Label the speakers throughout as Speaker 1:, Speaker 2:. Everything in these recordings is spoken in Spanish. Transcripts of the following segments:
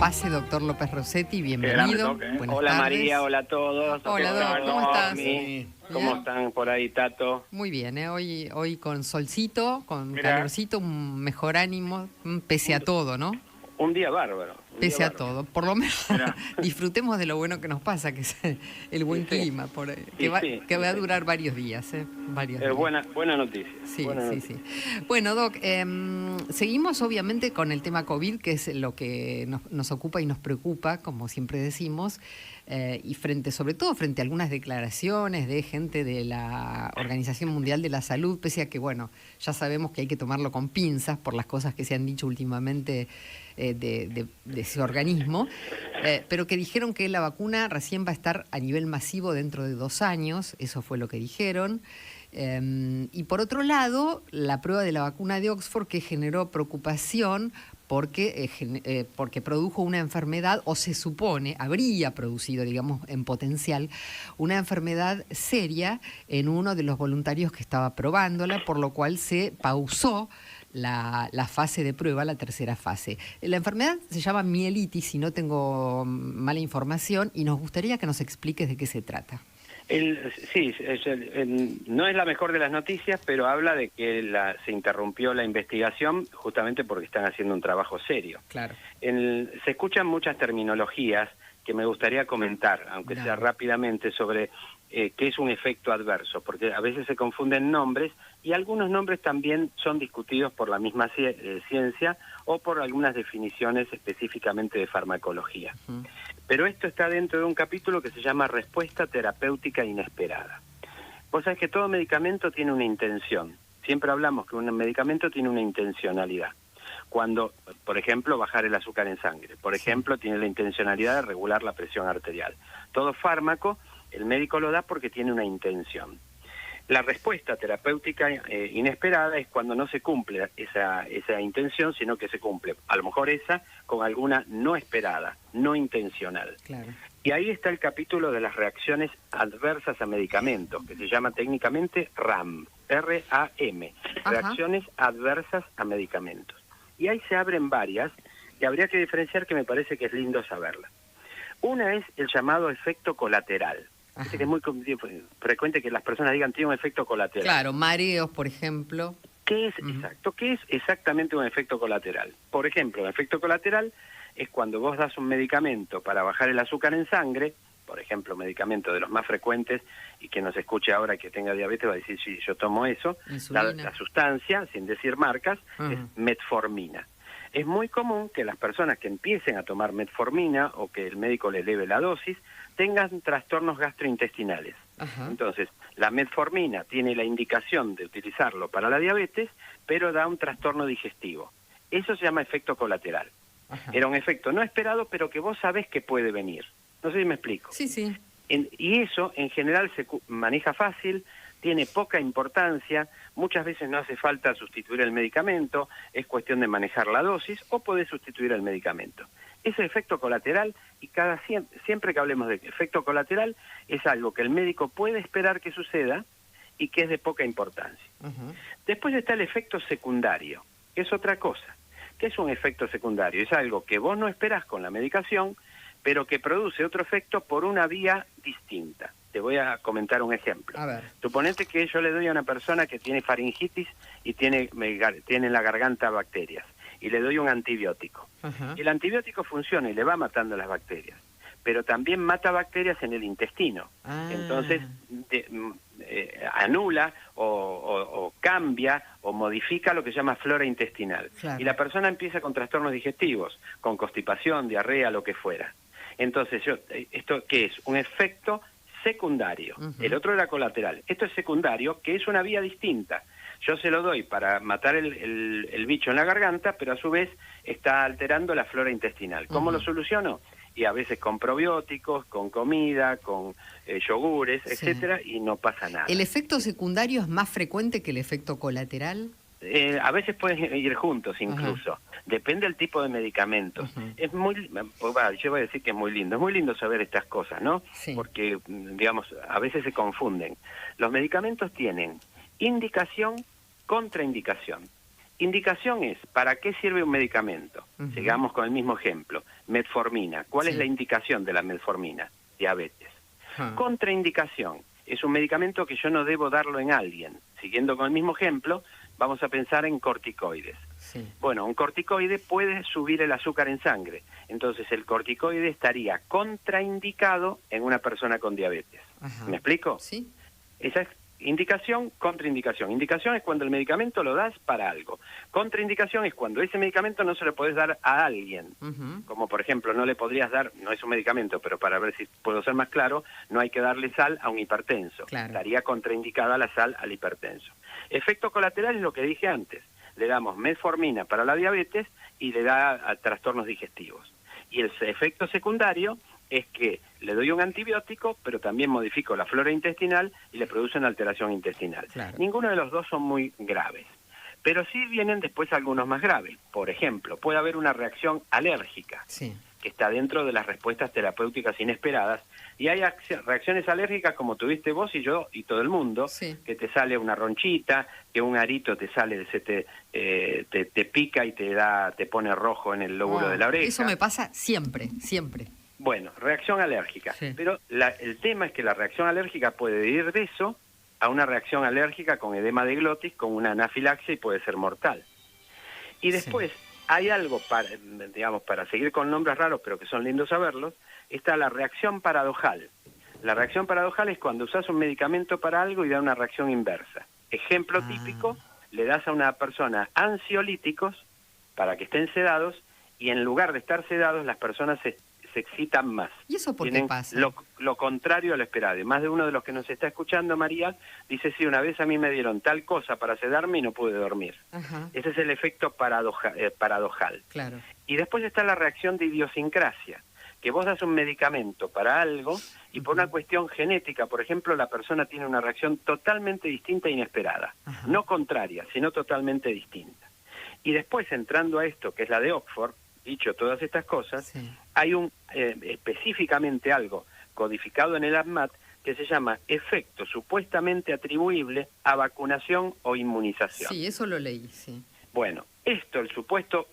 Speaker 1: Pase, doctor López Rossetti, bienvenido. Buenas
Speaker 2: hola
Speaker 1: tardes.
Speaker 2: María, hola a todos.
Speaker 1: Hola, Doc, ¿cómo estás?
Speaker 2: ¿Cómo están por ahí, Tato?
Speaker 1: Muy bien, hoy con solcito, con
Speaker 2: Mirá.
Speaker 1: calorcito, un mejor ánimo, pese a todo, ¿no?
Speaker 2: Un día bárbaro.
Speaker 1: Pese a todo, por lo menos disfrutemos de lo bueno que nos pasa, que es el buen clima, que va a durar varios días. Varios días.
Speaker 2: Buena noticia.
Speaker 1: Sí,
Speaker 2: buena
Speaker 1: sí,
Speaker 2: noticia.
Speaker 1: sí. Bueno, Doc, seguimos obviamente con el tema COVID, que es lo que nos ocupa y nos preocupa, como siempre decimos, y sobre todo frente a algunas declaraciones de gente de la Organización Mundial de la Salud, pese a que, bueno, ya sabemos que hay que tomarlo con pinzas por las cosas que se han dicho últimamente de ese organismo, pero que dijeron que la vacuna recién va a estar a nivel masivo dentro de 2 años, eso fue lo que dijeron. Y por otro lado, la prueba de la vacuna de Oxford, que generó preocupación porque produjo una enfermedad, o se supone, habría producido, digamos, en potencial, una enfermedad seria en uno de los voluntarios que estaba probándola, por lo cual se pausó la fase de prueba, la tercera fase. La enfermedad se llama mielitis, si no tengo mala información, y nos gustaría que nos expliques de qué se trata.
Speaker 2: No es la mejor de las noticias, pero habla de que se interrumpió la investigación justamente porque están haciendo un trabajo serio.
Speaker 1: Claro.
Speaker 2: Se escuchan muchas terminologías que me gustaría comentar, aunque sea rápidamente, sobre qué es un efecto adverso, porque a veces se confunden nombres y algunos nombres también son discutidos por la misma ciencia o por algunas definiciones específicamente de farmacología. Pero esto está dentro de un capítulo que se llama Respuesta Terapéutica Inesperada. Vos sabés que todo medicamento tiene una intención. Siempre hablamos que un medicamento tiene una intencionalidad. Cuando, por ejemplo, bajar el azúcar en sangre. Por ejemplo, tiene la intencionalidad de regular la presión arterial. Todo fármaco, el médico lo da porque tiene una intención. La respuesta terapéutica inesperada es cuando no se cumple esa intención, sino que se cumple, a lo mejor esa, con alguna no esperada, no intencional.
Speaker 1: Claro.
Speaker 2: Y ahí está el capítulo de las reacciones adversas a medicamentos, que se llama técnicamente RAM, R-A-M, reacciones adversas a medicamentos. Y ahí se abren varias, que habría que diferenciar, que me parece que es lindo saberlas. Una es el llamado efecto colateral. Dice que es muy frecuente que las personas digan tiene un efecto colateral.
Speaker 1: Claro, mareos, por ejemplo.
Speaker 2: ¿Qué es exacto? ¿Qué es exactamente un efecto colateral? Por ejemplo, un efecto colateral es cuando vos das un medicamento para bajar el azúcar en sangre, por ejemplo, medicamento de los más frecuentes, y que nos escuche ahora que tenga diabetes va a decir, sí, yo tomo eso. La sustancia, sin decir marcas, es metformina. Es muy común que las personas que empiecen a tomar metformina o que el médico le eleve la dosis tengan trastornos gastrointestinales. Entonces, la metformina tiene la indicación de utilizarlo para la diabetes, pero da un trastorno digestivo. Eso se llama efecto colateral. Era un efecto no esperado, pero que vos sabés que puede venir. No sé si me explico.
Speaker 1: Sí, sí.
Speaker 2: Y eso, en general, se maneja fácil, tiene poca importancia, muchas veces no hace falta sustituir el medicamento, es cuestión de manejar la dosis o podés sustituir el medicamento. Ese efecto colateral, y siempre que hablemos de efecto colateral, es algo que el médico puede esperar que suceda y que es de poca importancia. Después está el efecto secundario, que es otra cosa. ¿Qué es un efecto secundario? Es algo que vos no esperás con la medicación, pero que produce otro efecto por una vía distinta. Te voy a comentar un ejemplo.
Speaker 1: A ver.
Speaker 2: Suponete que yo le doy a una persona que tiene faringitis y tiene en la garganta bacterias, y le doy un antibiótico. Y el antibiótico funciona y le va matando las bacterias, pero también mata bacterias en el intestino. Entonces anula o cambia o modifica lo que se llama flora intestinal. Claro. Y la persona empieza con trastornos digestivos, con constipación, diarrea, lo que fuera. Entonces, ¿esto qué es? Un efecto secundario. El otro era colateral. Esto es secundario, que es una vía distinta. Yo se lo doy para matar el bicho en la garganta, pero a su vez está alterando la flora intestinal. ¿Cómo lo soluciono? Y a veces con probióticos, con comida, con yogures, etcétera, y no pasa nada.
Speaker 1: ¿El efecto secundario es más frecuente que el efecto colateral?
Speaker 2: A veces pueden ir juntos incluso. Depende del tipo de medicamentos. Es yo voy a decir que es muy lindo saber estas cosas, ¿no? Sí. Porque, digamos, a veces se confunden. Los medicamentos tienen indicación, contraindicación. Indicación es, ¿para qué sirve un medicamento? Sigamos con el mismo ejemplo. metformina. ¿Cuál es
Speaker 1: Sí.
Speaker 2: la indicación de la metformina? Diabetes.
Speaker 1: Ah.
Speaker 2: Contraindicación. Es un medicamento que yo no debo darlo en alguien. Siguiendo con el mismo ejemplo, vamos a pensar en corticoides.
Speaker 1: Sí.
Speaker 2: Bueno, un corticoide puede subir el azúcar en sangre. Entonces el corticoide estaría contraindicado en una persona con diabetes.
Speaker 1: Ajá.
Speaker 2: ¿Me explico?
Speaker 1: Sí.
Speaker 2: Esa es indicación, contraindicación. Indicación es cuando el medicamento lo das para algo. Contraindicación es cuando ese medicamento no se lo podés dar a alguien.
Speaker 1: Ujú.
Speaker 2: Como por ejemplo, no le podrías dar, no es un medicamento, pero para ver si puedo ser más claro, no hay que darle sal a un hipertenso.
Speaker 1: Claro.
Speaker 2: Estaría contraindicada la sal al hipertenso. Efecto colateral es lo que dije antes. Le damos metformina para la diabetes y le da a trastornos digestivos. Y el efecto secundario es que le doy un antibiótico, pero también modifico la flora intestinal y le produce una alteración intestinal.
Speaker 1: Claro.
Speaker 2: Ninguno de los dos son muy graves. Pero sí vienen después algunos más graves. Por ejemplo, puede haber una reacción alérgica
Speaker 1: Sí.
Speaker 2: que está dentro de las respuestas terapéuticas inesperadas, y hay reacciones alérgicas como tuviste vos y yo y todo el mundo,
Speaker 1: Sí.
Speaker 2: que te sale una ronchita, que un arito te sale, te pica y te pone rojo en el lóbulo
Speaker 1: Oh,
Speaker 2: de la oreja.
Speaker 1: eso me pasa siempre, siempre.
Speaker 2: Bueno, reacción alérgica.
Speaker 1: Sí.
Speaker 2: Pero el tema es que la reacción alérgica puede ir de eso a una reacción alérgica con edema de glotis, con una anafilaxia, y puede ser mortal. Y después hay algo, para seguir con nombres raros, pero que son lindos saberlos, está la reacción paradojal. La reacción paradojal es cuando usas un medicamento para algo y da una reacción inversa. Ejemplo típico, le das a una persona ansiolíticos para que estén sedados, y en lugar de estar sedados, las personas se excitan más.
Speaker 1: ¿Y eso por qué
Speaker 2: Tienen
Speaker 1: pasa?
Speaker 2: lo contrario a lo esperado. Y más de uno de los que nos está escuchando, María, dice, sí, una vez a mí me dieron tal cosa para sedarme y no pude dormir.
Speaker 1: Ajá.
Speaker 2: Ese es el efecto paradojal.
Speaker 1: Claro.
Speaker 2: Y después está la reacción de idiosincrasia, que vos das un medicamento para algo y por una cuestión genética, por ejemplo, la persona tiene una reacción totalmente distinta e inesperada.
Speaker 1: Ajá.
Speaker 2: No contraria, sino totalmente distinta. Y después, entrando a esto, que es la de Oxford, dicho todas estas cosas,
Speaker 1: Sí.
Speaker 2: hay específicamente algo codificado en el ADMAT que se llama efecto supuestamente atribuible a vacunación o inmunización.
Speaker 1: Sí, eso lo leí, sí.
Speaker 2: Bueno, esto, el supuesto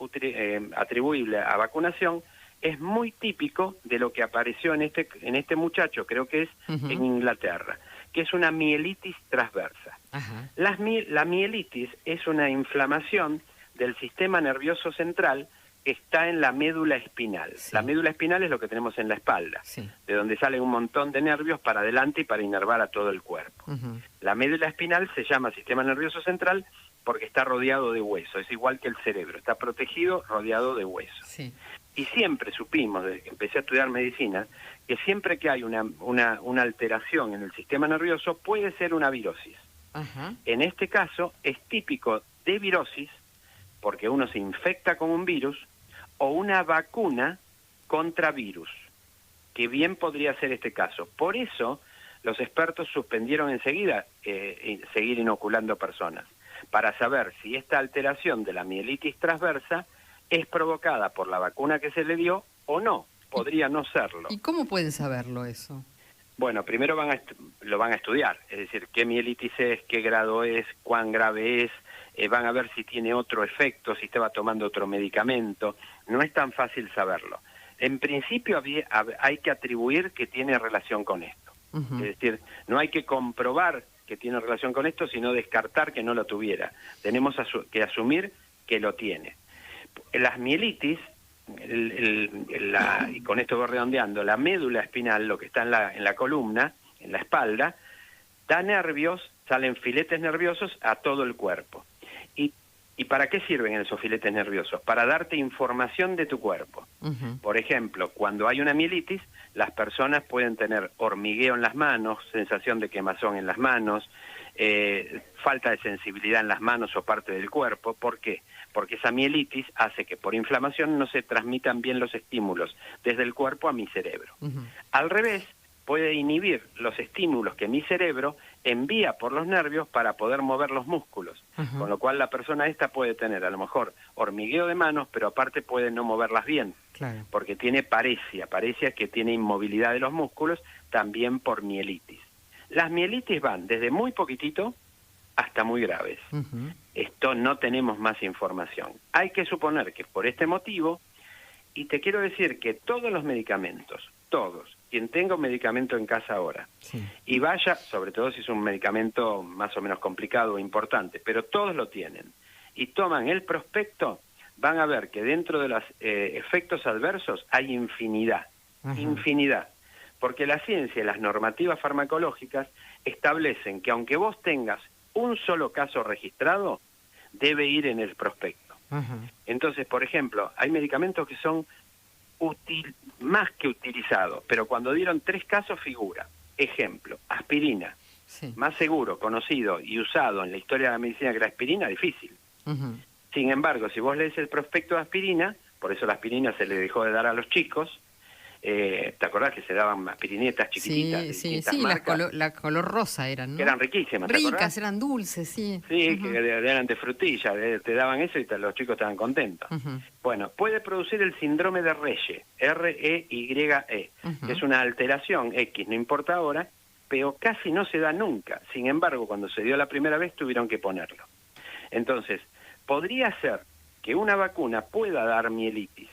Speaker 2: atribuible a vacunación, es muy típico de lo que apareció en este muchacho, creo que es en Inglaterra, que es una mielitis transversa.
Speaker 1: Ajá.
Speaker 2: La mielitis es una inflamación del sistema nervioso central que está en la médula espinal.
Speaker 1: Sí.
Speaker 2: La médula espinal es lo que tenemos en la espalda,
Speaker 1: Sí.
Speaker 2: de donde salen un montón de nervios para adelante y para inervar a todo el cuerpo.
Speaker 1: Ujú.
Speaker 2: La médula espinal se llama sistema nervioso central porque está rodeado de hueso, es igual que el cerebro, está protegido, rodeado de hueso.
Speaker 1: Sí.
Speaker 2: Y siempre supimos, desde que empecé a estudiar medicina, que siempre que hay una alteración en el sistema nervioso puede ser una virosis.
Speaker 1: Ajá.
Speaker 2: En este caso es típico de virosis porque uno se infecta con un virus o una vacuna contra virus, que bien podría ser este caso. Por eso los expertos suspendieron enseguida seguir inoculando personas, para saber si esta alteración de la mielitis transversa es provocada por la vacuna que se le dio o no. Podría no serlo.
Speaker 1: ¿Y cómo pueden saberlo eso?
Speaker 2: Bueno, primero lo van a estudiar, es decir, qué mielitis es, qué grado es, cuán grave es, van a ver si tiene otro efecto, si estaba tomando otro medicamento. No es tan fácil saberlo. En principio hay que atribuir que tiene relación con esto.
Speaker 1: Ujú.
Speaker 2: Es decir, no hay que comprobar que tiene relación con esto, sino descartar que no lo tuviera. Tenemos que asumir que lo tiene. Las mielitis, y con esto voy redondeando, la médula espinal, lo que está en la columna, en la espalda, da nervios, salen filetes nerviosos a todo el cuerpo. ¿Y para qué sirven esos filetes nerviosos? Para darte información de tu cuerpo.
Speaker 1: Ujú.
Speaker 2: Por ejemplo, cuando hay una mielitis, las personas pueden tener hormigueo en las manos, sensación de quemazón en las manos, falta de sensibilidad en las manos o parte del cuerpo. ¿Por qué? Porque esa mielitis hace que por inflamación no se transmitan bien los estímulos desde el cuerpo a mi cerebro.
Speaker 1: Ujú.
Speaker 2: Al revés, puede inhibir los estímulos que mi cerebro envía por los nervios para poder mover los músculos.
Speaker 1: Ajá.
Speaker 2: Con lo cual la persona esta puede tener a lo mejor hormigueo de manos, pero aparte puede no moverlas bien,
Speaker 1: Claro.
Speaker 2: porque tiene paresia que tiene inmovilidad de los músculos, también por mielitis. Las mielitis van desde muy poquitito hasta muy graves.
Speaker 1: Ujú.
Speaker 2: Esto no tenemos más información. Hay que suponer que por este motivo Y te quiero decir que todos los medicamentos, todos, quien tenga un medicamento en casa ahora,
Speaker 1: Sí.
Speaker 2: y vaya, sobre todo si es un medicamento más o menos complicado o importante, pero todos lo tienen, y toman el prospecto, van a ver que dentro de los efectos adversos hay infinidad, infinidad. Porque la ciencia y las normativas farmacológicas establecen que aunque vos tengas un solo caso registrado, debe ir en el prospecto. Entonces, por ejemplo, hay medicamentos que son más que utilizados, pero cuando dieron 3 casos figura. Ejemplo, aspirina.
Speaker 1: Sí.
Speaker 2: Más seguro, conocido y usado en la historia de la medicina que la aspirina, difícil. Sin embargo, si vos lees el prospecto de aspirina, por eso la aspirina se le dejó de dar a los chicos, ¿te acordás que se daban aspirinetas chiquititas?
Speaker 1: Sí, la color rosa eran, ¿no?
Speaker 2: Que eran riquísimas, ¿te acordás?
Speaker 1: Ricas, eran dulces, sí.
Speaker 2: Sí, que eran de frutilla, te daban eso y los chicos estaban contentos. Bueno, puede producir el síndrome de Reye, R-E-Y-E, que es una alteración X, no importa ahora, pero casi no se da nunca. Sin embargo, cuando se dio la primera vez tuvieron que ponerlo. Entonces, podría ser que una vacuna pueda dar mielitis.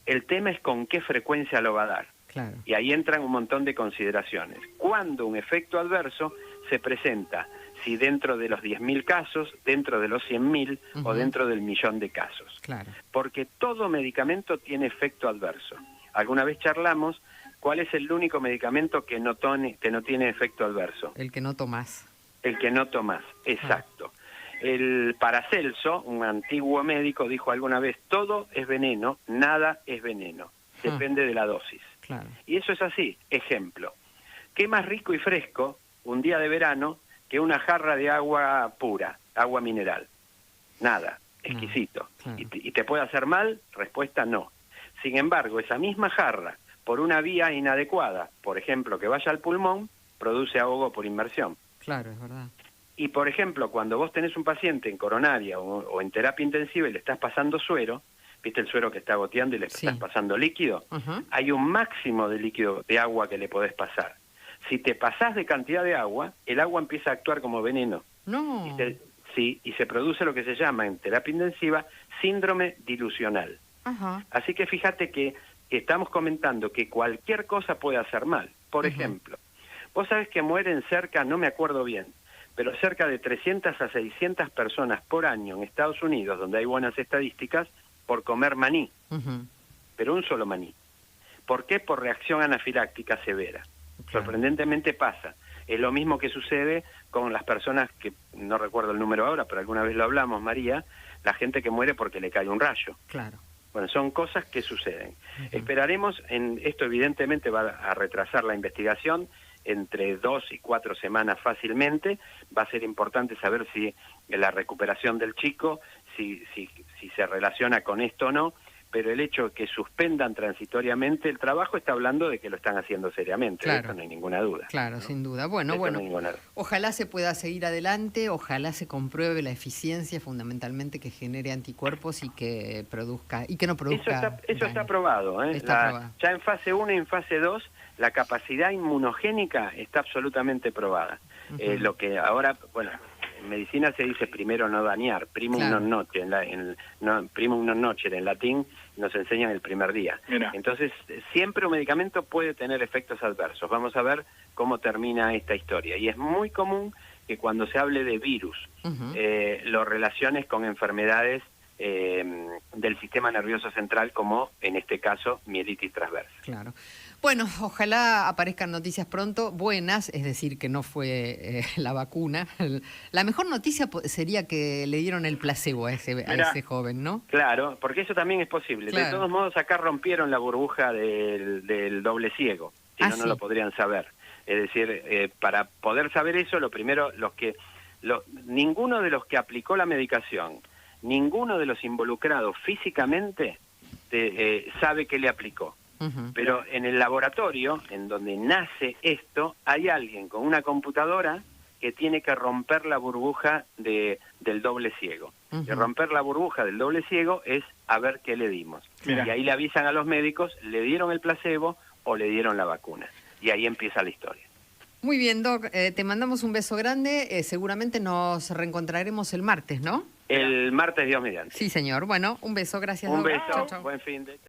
Speaker 2: El tema es con qué frecuencia lo va a dar.
Speaker 1: Claro.
Speaker 2: Y ahí entran un montón de consideraciones. Cuando un efecto adverso se presenta, si dentro de los 10.000 casos, dentro de los 100.000 o dentro del 1.000.000 de casos.
Speaker 1: Claro.
Speaker 2: Porque todo medicamento tiene efecto adverso. Alguna vez charlamos cuál es el único medicamento que no tiene efecto adverso.
Speaker 1: El que no tomás.
Speaker 2: El que no tomás, exacto. El Paracelso, un antiguo médico, dijo alguna vez, todo es veneno, nada es veneno. Depende de la dosis.
Speaker 1: Claro.
Speaker 2: Y eso es así. Ejemplo, ¿qué más rico y fresco un día de verano que una jarra de agua pura, agua mineral? Nada, exquisito.
Speaker 1: Claro.
Speaker 2: ¿Y te puede hacer mal? Respuesta no. Sin embargo, esa misma jarra, por una vía inadecuada, por ejemplo, que vaya al pulmón, produce ahogo por inmersión.
Speaker 1: Claro, es verdad.
Speaker 2: Y, por ejemplo, cuando vos tenés un paciente en coronaria o en terapia intensiva y le estás pasando suero, ¿viste el suero que está goteando y le estás pasando líquido? Hay un máximo de líquido, de agua que le podés pasar. Si te pasás de cantidad de agua, el agua empieza a actuar como veneno.
Speaker 1: No.
Speaker 2: Y se produce lo que se llama en terapia intensiva síndrome dilucional. Así que fíjate que estamos comentando que cualquier cosa puede hacer mal. Por ejemplo, vos sabés que mueren cerca, no me acuerdo bien, pero cerca de 300 a 600 personas por año en Estados Unidos, donde hay buenas estadísticas, por comer maní, pero un solo maní. ¿Por qué? Por reacción anafiláctica severa. Claro. Sorprendentemente pasa. Es lo mismo que sucede con las personas que, no recuerdo el número ahora, pero alguna vez lo hablamos, María, la gente que muere porque le cae un rayo.
Speaker 1: Claro.
Speaker 2: Bueno, son cosas que suceden. Esperaremos, esto evidentemente va a retrasar la investigación, entre 2 y 4 semanas fácilmente. Va a ser importante saber si la recuperación del chico, si se relaciona con esto o no, pero el hecho de que suspendan transitoriamente el trabajo está hablando de que lo están haciendo seriamente.
Speaker 1: Claro.
Speaker 2: De esto no hay ninguna duda.
Speaker 1: Claro, ¿no? Sin duda. Bueno,
Speaker 2: no hay ninguna duda.
Speaker 1: Ojalá se pueda seguir adelante, ojalá se compruebe la eficiencia fundamentalmente que genere anticuerpos y que produzca, y que no produzca
Speaker 2: Eso está probado, ¿eh?
Speaker 1: Probado.
Speaker 2: Ya en fase 1 y en fase 2, la capacidad inmunogénica está absolutamente probada. Lo que ahora, bueno, en medicina se dice primero no dañar, primum non nocere, primum non nocere en latín nos enseñan el primer día. Mira. Entonces, siempre un medicamento puede tener efectos adversos. Vamos a ver cómo termina esta historia. Y es muy común que cuando se hable de virus, lo relaciones con enfermedades del sistema nervioso central, como en este caso mielitis transversa.
Speaker 1: Claro. Bueno, ojalá aparezcan noticias pronto, buenas, es decir, que no fue la vacuna. La mejor noticia sería que le dieron el placebo a ese joven, ¿no?
Speaker 2: Claro, porque eso también es posible. Claro. De todos modos, acá rompieron la burbuja del doble ciego, si no, no lo podrían saber. Es decir, para poder saber eso, lo primero, ninguno de los que aplicó la medicación, ninguno de los involucrados físicamente sabe qué le aplicó. Pero en el laboratorio, en donde nace esto, hay alguien con una computadora que tiene que romper la burbuja del doble ciego. Y romper la burbuja del doble ciego es a ver qué le dimos. Mira. Y ahí le avisan a los médicos, le dieron el placebo o le dieron la vacuna. Y ahí empieza la historia.
Speaker 1: Muy bien, Doc, te mandamos un beso grande. Seguramente nos reencontraremos el martes, ¿no?
Speaker 2: El martes, Dios mediante.
Speaker 1: Sí, señor. Bueno, un beso, gracias, Doc.
Speaker 2: Un beso,
Speaker 1: Chau, chau.
Speaker 2: buen fin de...